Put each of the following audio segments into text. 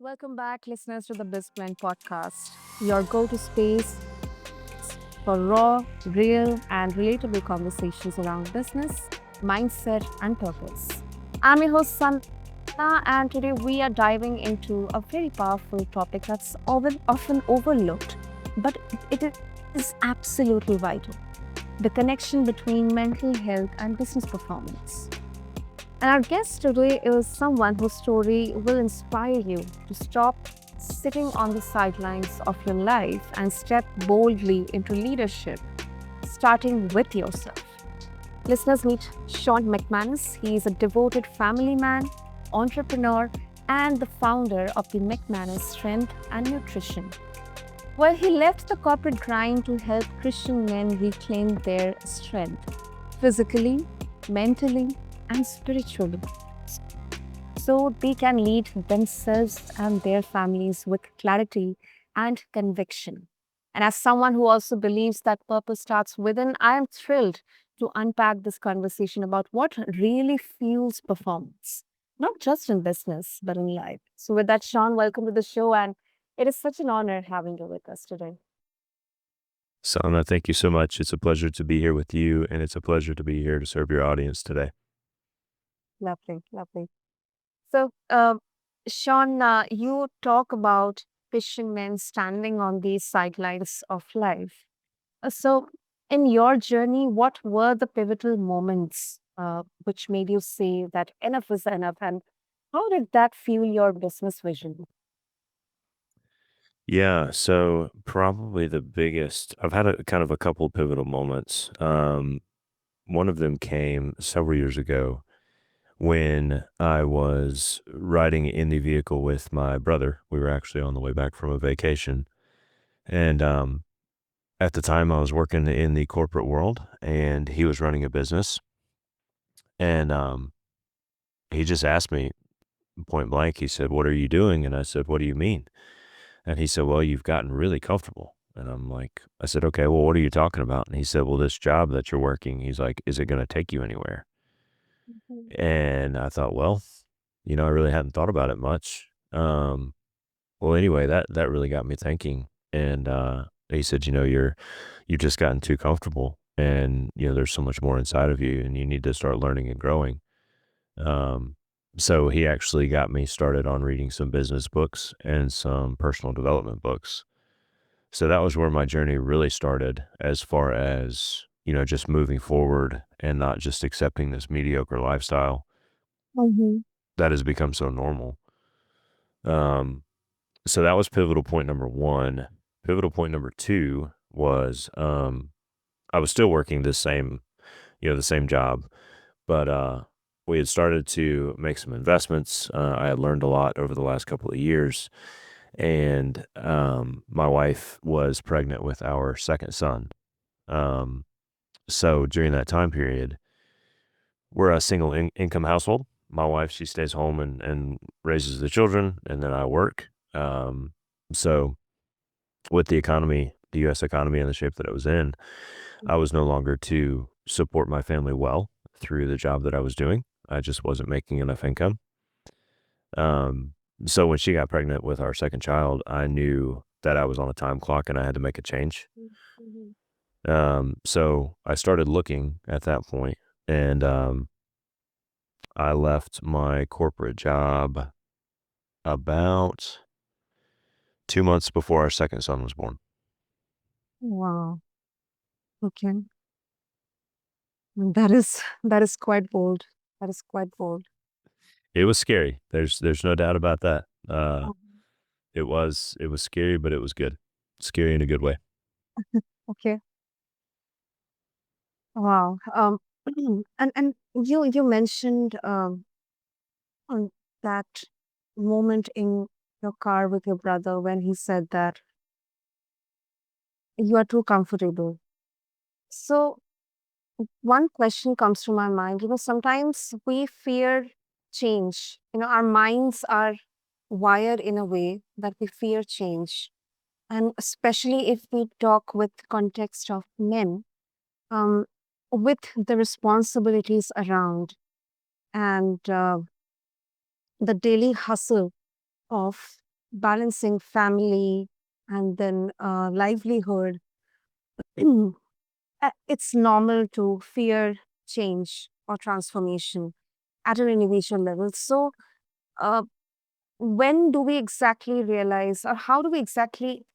Welcome back, listeners, to the BizBlend podcast, your go to space for raw, real, and relatable conversations around business, mindset, and purpose. I'm your host, Sana, and today we are diving into a very powerful topic that's often overlooked, but it is absolutely vital: the connection between mental health and business performance. And our guest today is someone whose story will inspire you to stop sitting on the sidelines of your life and step boldly into leadership, starting with yourself. Listeners, meet Sean McManus. He is a devoted family man, entrepreneur, and the founder of the McManus Strength and Nutrition. Well, he left the corporate grind to help Christian men reclaim their strength physically, mentally, and spiritually, so they can lead themselves and their families with clarity and conviction. And as someone who also believes that purpose starts within, I am thrilled to unpack this conversation about what really fuels performance, not just in business, but in life. So, with that, Sean, welcome to the show. And it is such an honor having you with us today. Sana, thank you so much. It's a pleasure to be here with you, and it's a pleasure to be here to serve your audience today. Lovely, lovely. So, Sean, you talk about Christian men standing on these sidelines of life. So, in your journey, what were the pivotal moments which made you say that enough is enough? And how did that fuel your business vision? Yeah, so probably the biggest, I've had a kind of a couple pivotal moments. One of them came several years ago when I was riding in the vehicle with my brother. We were actually on the way back from a vacation. And at the time, I was working in the corporate world, and he was running a business. And he just asked me point blank, he said, "What are you doing?" And I said, "What do you mean?" And he said, "Well, you've gotten really comfortable." And I said, "Okay, well, what are you talking about?" And he said, "Well, this job that you're working," he's like, "is it going to take you anywhere?" Mhm. And I thought, well, I really hadn't thought about it much. Well, anyway, that really got me thinking. And he said, you've just gotten too comfortable, and there's so much more inside of you, and you need to start learning and growing. Um, so he actually got me started on reading some business books and some personal development books. So that was where my journey really started as far as, just moving forward and not just accepting this mediocre lifestyle Mhm. that has become so normal. Um, so that was pivotal point number one. Pivotal point number two was I was still working the same job, but we had started to make some investments. I had learned a lot over the last couple of years, and my wife was pregnant with our second son. Um, so during that time period, we're a single income household. My wife, she stays home and raises the children, and then I work. So with the economy, the U.S. economy and the shape that it was in, I was no longer to support my family well through the job that I was doing. I just wasn't making enough income. Um, so when she got pregnant with our second child, I knew that I was on a time clock and I had to make a change. Mhm. So I started looking at that point, and I left my corporate job about 2 months before our second son was born. Wow. Okay. That is quite bold. That is quite bold. It was scary. There's no doubt about that. Mhm. It was scary, but it was good. Scary in a good way. Okay. Wow. And you mentioned on that moment in your car with your brother when he said that you are too comfortable. So, one question comes to my mind. Sometimes we fear change. Our minds are wired in a way that we fear change. And especially if we talk with context of men, um, with the responsibilities around and the daily hustle of balancing family and then livelihood, it's normal to fear change or transformation at an individual level. So, uh, when do we exactly realize, or how do we exactly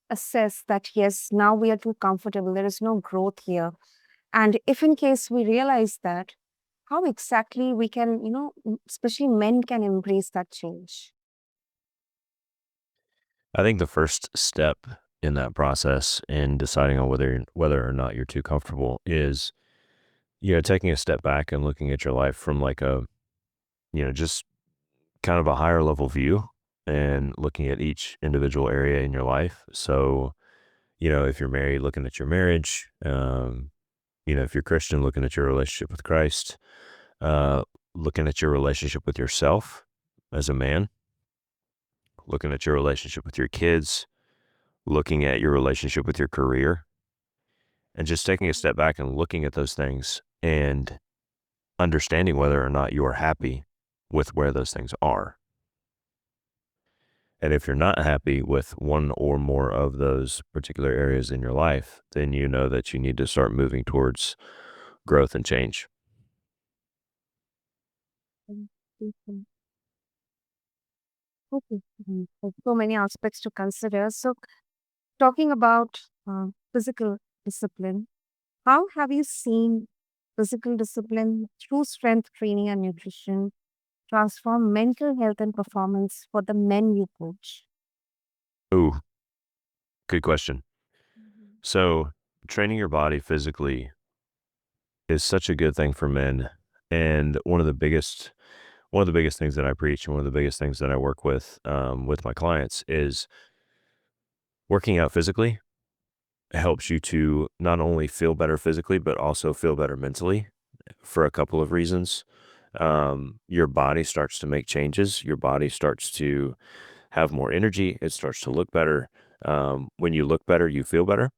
assess that, yes, now we are too comfortable, there is no growth here? And if in case we realize that, how exactly we can, especially men can embrace that change? I think the first step in that process in deciding on whether or not you're too comfortable is, taking a step back and looking at your life from like just kind of a higher level view and looking at each individual area in your life. So, if you're married, looking at your marriage, if you're Christian, looking at your relationship with Christ, uh, looking at your relationship with yourself as a man, looking at your relationship with your kids, looking at your relationship with your career, and just taking a step back and looking at those things and understanding whether or not you are happy with where those things are. And if you're not happy with one or more of those particular areas in your life, then you know that you need to start moving towards growth and change. Mm, okay. Okay. There's so many aspects to consider. So, talking about physical discipline, how have you seen physical discipline through strength training and nutrition transform mental health and performance for the men you coach? Ooh, good question. Mhm. So, training your body physically is such a good thing for men. And one of the biggest things that I preach and one of the biggest things that I work with my clients is working out physically helps you to not only feel better physically, but also feel better mentally for a couple of reasons. Your body starts to make changes. Your body starts to have more energy. It starts to look better. When you look better, you feel better.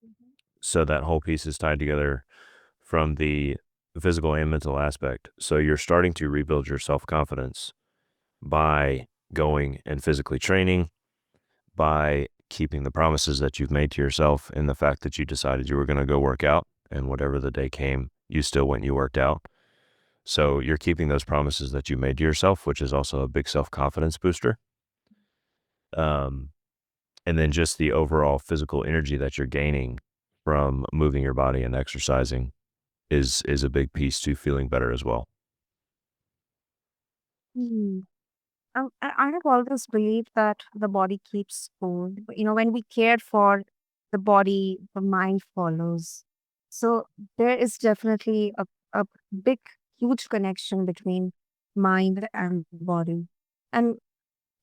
Mhm. So that whole piece is tied together from the physical and mental aspect. So you're starting to rebuild your self confidence by going and physically training, by keeping the promises that you've made to yourself, and the fact that you decided you were going to go work out, and whatever the day came, you still went and you worked out. So you're keeping those promises that you made to yourself, which is also a big self confidence booster. Um, and then just the overall physical energy that you're gaining from moving your body and exercising is a big piece to feeling better as well. Hmm. I have always believed that the body keeps score. When we care for the body, the mind follows. So there is definitely a big, huge connection between mind and body. And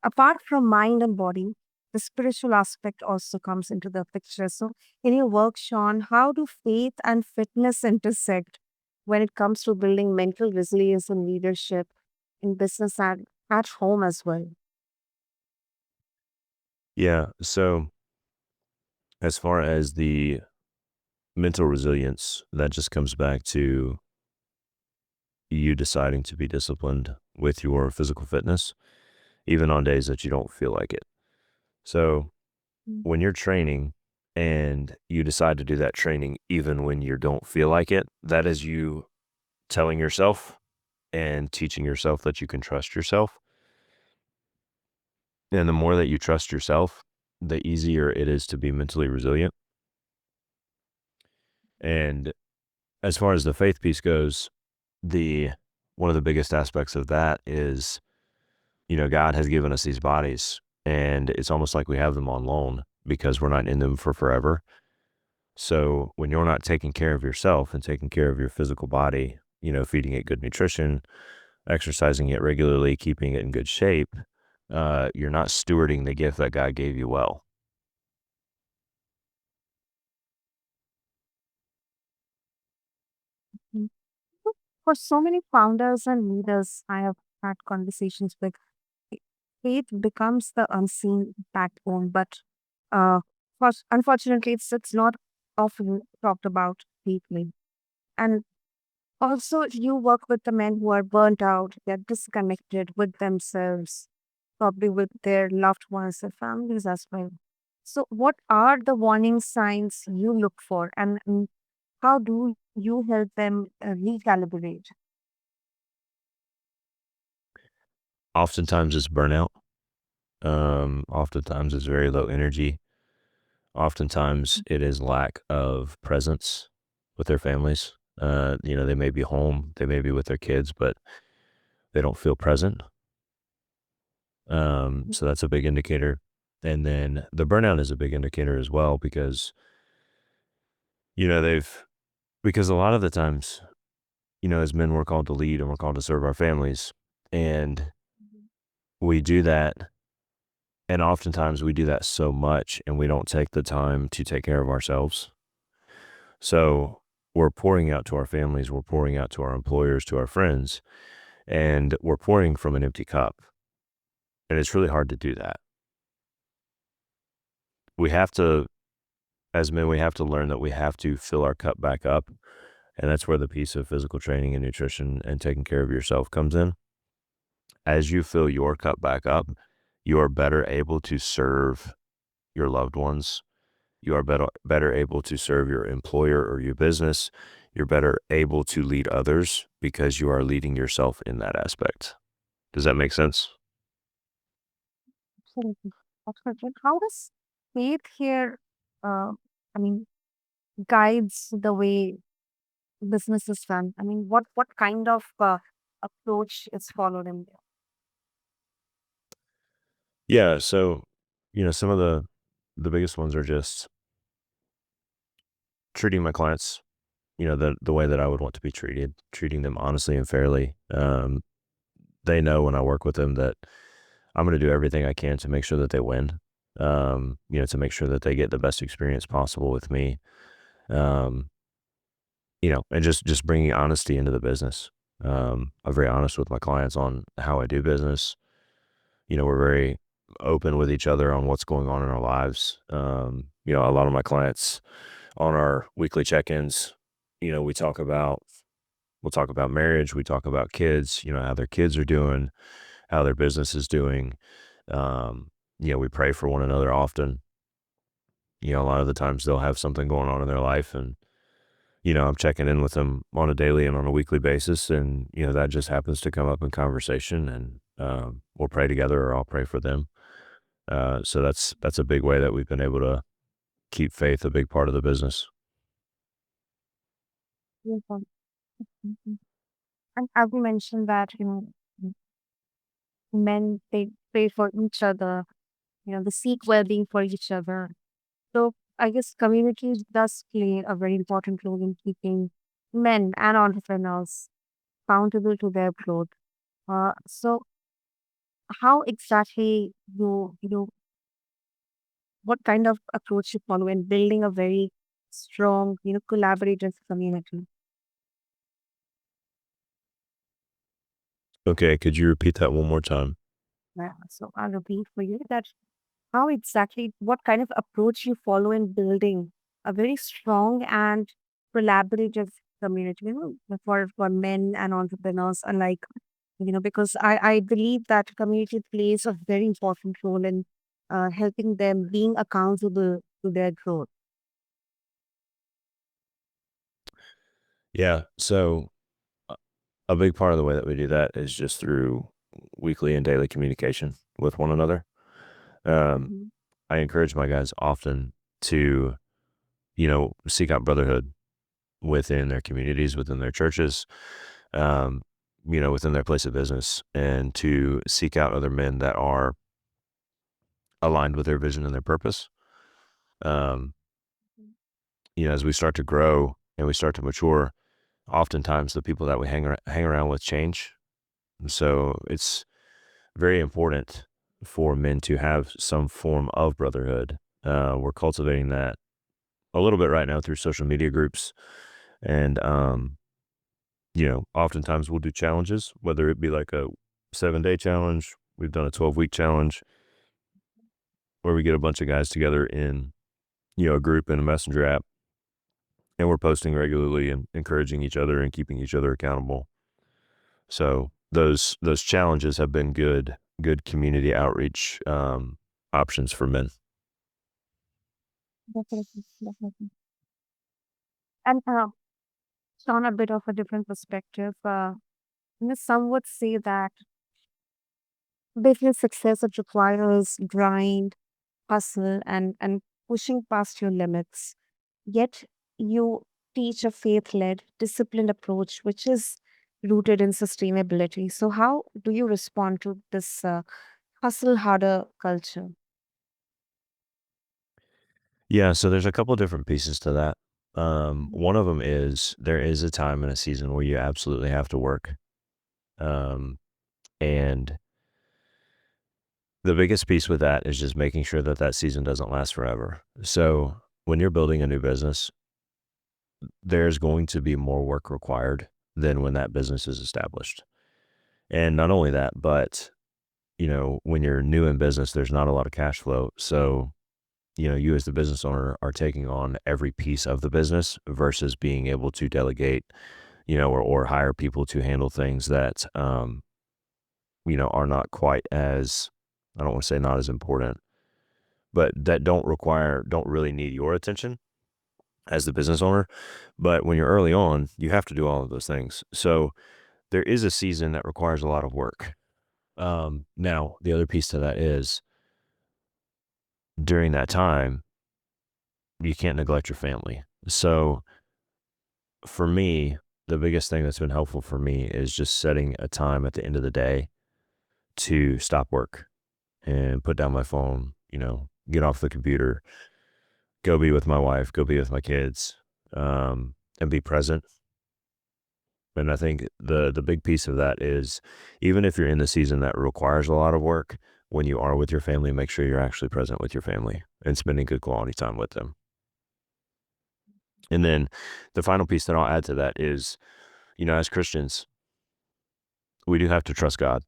apart from mind and body, the spiritual aspect also comes into the picture. So, in your work, Sean, how do faith and fitness intersect when it comes to building mental resilience and leadership in business and at home as well? Yeah. So as far as the mental resilience, that just comes back to you deciding to be disciplined with your physical fitness, even on days that you don't feel like it. So Mm. when you're training and you decide to do that training, even when you don't feel like it, that is you telling yourself and teaching yourself that you can trust yourself. And the more that you trust yourself, the easier it is to be mentally resilient. And as far as the faith piece goes, the one of the biggest aspects of that is, God has given us these bodies and it's almost like we have them on loan because we're not in them for forever. So when you're not taking care of yourself and taking care of your physical body, feeding it good nutrition, exercising it regularly, keeping it in good shape, you're not stewarding the gift that God gave you well. Mm. For so many founders and leaders I have had conversations with, faith becomes the unseen backbone, but unfortunately, it's not often talked about deeply. And also, you work with the men who are burnt out, they're disconnected with themselves. probably with their loved ones, their families as well. So, what are the warning signs you look for, and how do you help them recalibrate? Oftentimes it's burnout. Oftentimes it's very low energy. Oftentimes it is lack of presence with their families. They may be home, they may be with their kids, but they don't feel present. So that's a big indicator. And then the burnout is a big indicator as well because, you know, they've, because a lot of the times, as men, we're called to lead and we're called to serve our families. And we do that. And oftentimes we do that so much and we don't take the time to take care of ourselves. So we're pouring out to our families, we're pouring out to our employers, to our friends, and we're pouring from an empty cup. And it's really hard to do that. We have to, as men, we have to learn that we have to fill our cup back up. And that's where the piece of physical training and nutrition and taking care of yourself comes in. As you fill your cup back up, you are better able to serve your loved ones. You are better able to serve your employer or your business. You're better able to lead others because you are leading yourself in that aspect. Does that make sense? Absolutely. Absolutely. How does faith here, uh, I mean, guides the way business is run? I mean, what kind of approach is followed in there? Yeah. So, some of the biggest ones are just treating my clients, the way that I would want to be treated, treating them honestly and fairly. They know when I work with them that I'm going to do everything I can to make sure that they win. To make sure that they get the best experience possible with me. Um, and just bringing honesty into the business. I'm very honest with my clients on how I do business. We're very open with each other on what's going on in our lives. A lot of my clients on our weekly check-ins, we we'll talk about marriage, we talk about kids, how their kids are doing, how their business is doing. We pray for one another often. A lot of the times they'll have something going on in their life and I'm checking in with them on a daily and on a weekly basis, and that just happens to come up in conversation, and we'll pray together, or I'll pray for them. So that's a big way that we've been able to keep faith a big part of the business. Yes, mhm. And as you mentioned that, men, they pray for each other, they seek well-being for each other. So I guess community does play a very important role in keeping men and entrepreneurs accountable to their growth. So how exactly what kind of approach you follow in building a very strong, collaborative community? Okay, could you repeat that one more time? Yeah, so I'll repeat for you that how exactly, what kind of approach you follow in building a very strong and collaborative community, for men and entrepreneurs alike, because I believe that community plays a very important role in helping them being accountable to their growth. Yeah. So a a big part of the way that we do that is just through weekly and daily communication with one another. Um, Mhm. I encourage my guys often to, seek out brotherhood within their communities, within their churches, um, within their place of business, and to seek out other men that are aligned with their vision and their purpose. Um, as we start to grow and we start to mature, oftentimes the people that we hang around with change. And so it's very important for men to have some form of brotherhood. We're cultivating that a little bit right now through social media groups. And, oftentimes we'll do challenges, whether it be like a 7-day challenge. We've done a 12-week challenge where we get a bunch of guys together in, a group in a messenger app, and we're posting regularly and encouraging each other and keeping each other accountable. So those challenges have been good good community outreach options for men. Definitely, definitely. And on a bit of a different perspective, some would say that business success it requires grind, hustle, and pushing past your limits. Yet you teach a faith-led, disciplined approach, which is rooted in sustainability. So, how do you respond to this hustle harder culture? Yeah, so there's a couple different pieces to that. One of them is there is a time and a season where you absolutely have to work. Um, and the biggest piece with that is just making sure that that season doesn't last forever. So when you're building a new business, there's going to be more work required than when that business is established. And not only that, but when you're new in business, there's not a lot of cash flow. So, you as the business owner are taking on every piece of the business versus being able to delegate, or hire people to handle things that, are not quite as, I don't want to say not as important, but that don't really need your attention as the business owner. But when you're early on, you have to do all of those things. So there is a season that requires a lot of work. Now, the other piece to that is during that time, you can't neglect your family. So for me, the biggest thing that's been helpful for me is just setting a time at the end of the day to stop work and put down my phone, get off the computer, go be with my wife, go be with my kids, and be present. And I think the big piece of that is even if you're in the season that requires a lot of work, when you are with your family, make sure you're actually present with your family and spending good quality time with them. And then the final piece that I'll add to that is, as Christians, we do have to trust God.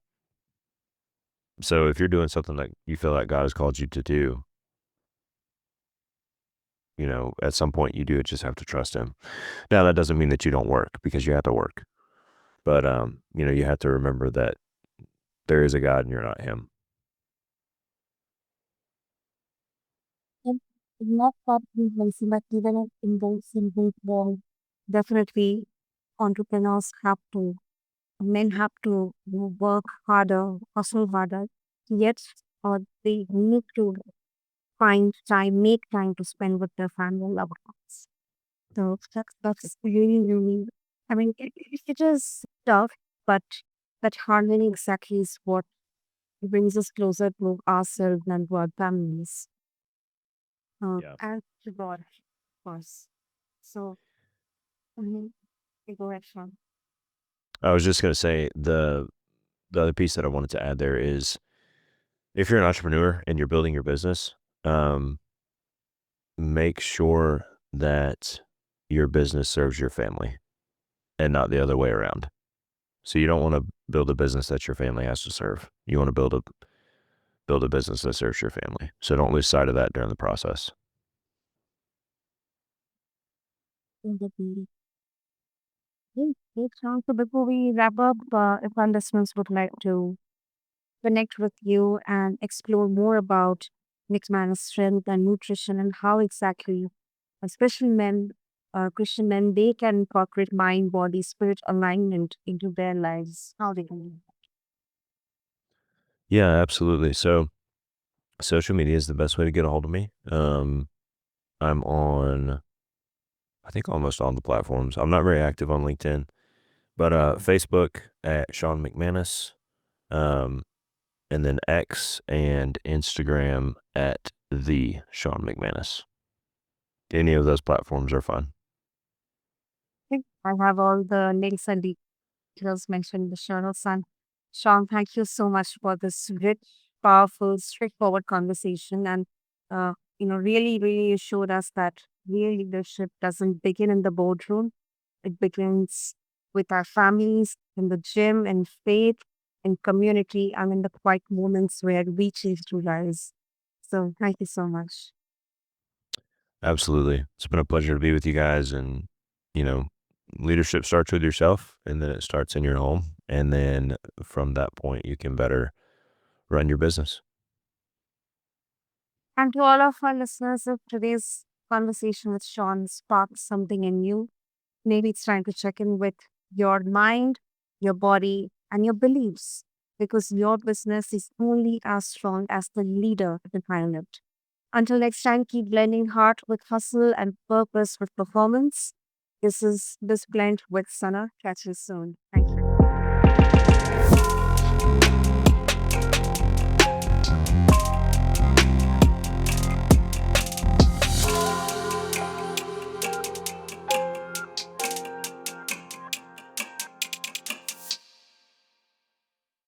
So if you're doing something that you feel like God has called you to do, at some point you do just have to trust him. Now that doesn't mean that you don't work because you have to work. But you have to remember that there is a God and you're not him. And not that influencing, but even in both world, definitely entrepreneurs have to, men have to work harder, hustle harder. Yet, they need to find time, make time to spend with their family and loved ones. So that's really, really, I mean, it is tough, but that harmony exactly is what brings us closer to ourselves and to our families. Yeah. And to God, of course. So, mhm, you go ahead, Sean. I was just gonna say the other piece that I wanted to add there is if you're an entrepreneur and you're building your business, um, make sure that your business serves your family and not the other way around. So you don't want to build a business that your family has to serve. You want to build a business that serves your family. So don't lose sight of that during the process. Indeed. Okay, Sean. So before we wrap up, if our listeners would like to connect with you and explore more about McManus strength and nutrition and how exactly, especially men, Christian men, they can incorporate mind, body, spirit alignment into their lives. How they can do Yeah, absolutely. So social media is the best way to get a hold of me. I'm on, I think almost all the platforms. I'm not very active on LinkedIn, but Facebook at Sean McManus, um, and then X and Instagram at the Sean McManus. Any of those platforms are fine. it. I have all the links and details mentioned in the show notes. And Sean, thank you so much for this rich, powerful, straightforward conversation. And, really, really you showed us that real leadership doesn't begin in the boardroom. It begins with our families, in the gym, in faith, in community, and in the quiet moments where we choose to rise. So thank you so much. Absolutely. It's been a pleasure to be with you guys. And, you know, leadership starts with yourself and then it starts in your home. And then from that point, you can better run your business. And to all of our listeners, if today's conversation with Sean sparked something in you, maybe it's time to check in with your mind, your body, and your beliefs, because your business is only as strong as the leader behind it. Until next time, keep blending heart with hustle and purpose with performance. This is BizBlend with Sana. Catch you soon. Thank you.